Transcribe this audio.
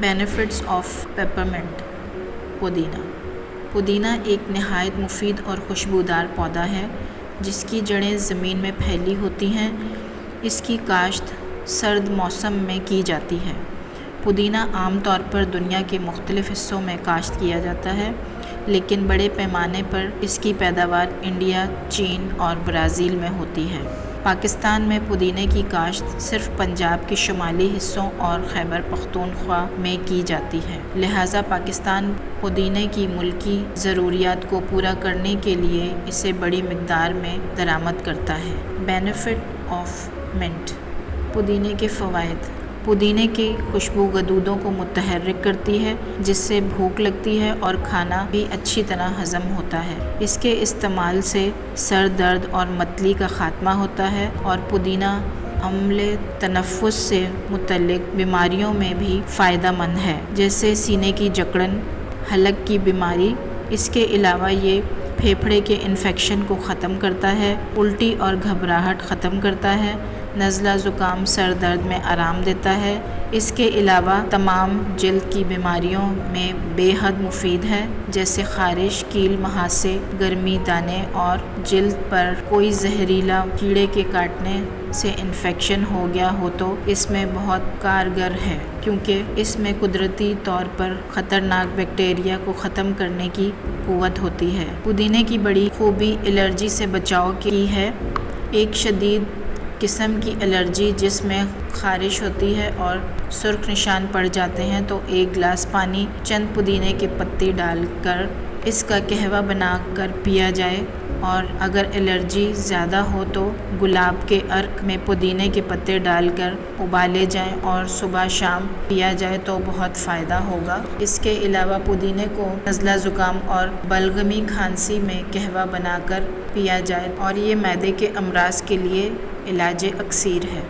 Benefits of peppermint پودینہ۔ پودینہ ایک نہایت مفید اور خوشبودار پودا ہے جس کی جڑیں زمین میں پھیلی ہوتی ہیں۔ اس کی کاشت سرد موسم میں کی جاتی ہے۔ پودینہ عام طور پر دنیا کے مختلف حصوں میں کاشت کیا جاتا ہے، لیکن بڑے پیمانے پر اس کی پیداوار انڈیا، چین اور برازیل میں ہوتی ہے۔ پاکستان میں پودینے کی کاشت صرف پنجاب کے شمالی حصوں اور خیبر پختونخوا میں کی جاتی ہے، لہٰذا پاکستان پودینے کی ملکی ضروریات کو پورا کرنے کے لیے اسے بڑی مقدار میں درآمد کرتا ہے۔ Benefit of minute. پودینے کے فوائد۔ پودینے کی خوشبو غدودوں کو متحرک کرتی ہے جس سے بھوک لگتی ہے اور کھانا بھی اچھی طرح ہضم ہوتا ہے۔ اس کے استعمال سے سر درد اور متلی کا خاتمہ ہوتا ہے اور پودینہ عملے تنفس سے متعلق بیماریوں میں بھی فائدہ مند ہے، جیسے سینے کی جکڑن، حلق کی بیماری۔ اس کے علاوہ یہ پھیپھڑے کے انفیکشن کو ختم کرتا ہے، الٹی اور گھبراہٹ ختم کرتا ہے، نزلہ زکام سر درد میں آرام دیتا ہے۔ اس کے علاوہ تمام جلد کی بیماریوں میں بے حد مفید ہے، جیسے خارش، کیل، مہاسے، گرمی، دانے اور جلد پر کوئی زہریلا کیڑے کے کاٹنے سے انفیکشن ہو گیا ہو تو اس میں بہت کارگر ہے، کیونکہ اس میں قدرتی طور پر خطرناک بیکٹیریا کو ختم کرنے کی قوت ہوتی ہے۔ پودینے کی بڑی خوبی الرجی سے بچاؤ کی ہے۔ ایک شدید قسم کی الرجی جس میں خارش ہوتی ہے اور سرخ نشان پڑ جاتے ہیں تو ایک گلاس پانی چند پودینے کے پتے ڈال کر اس کا قہوہ بنا کر پیا جائے، اور اگر الرجی زیادہ ہو تو گلاب کے عرق میں پودینے کے پتے ڈال کر ابالے جائیں اور صبح شام پیا جائے تو بہت فائدہ ہوگا۔ اس کے علاوہ پودینے کو نزلہ زکام اور بلغمی کھانسی میں قہوہ بنا کر پیا جائے اور یہ معدے کے امراض کے لیے علاج اکسیر ہے۔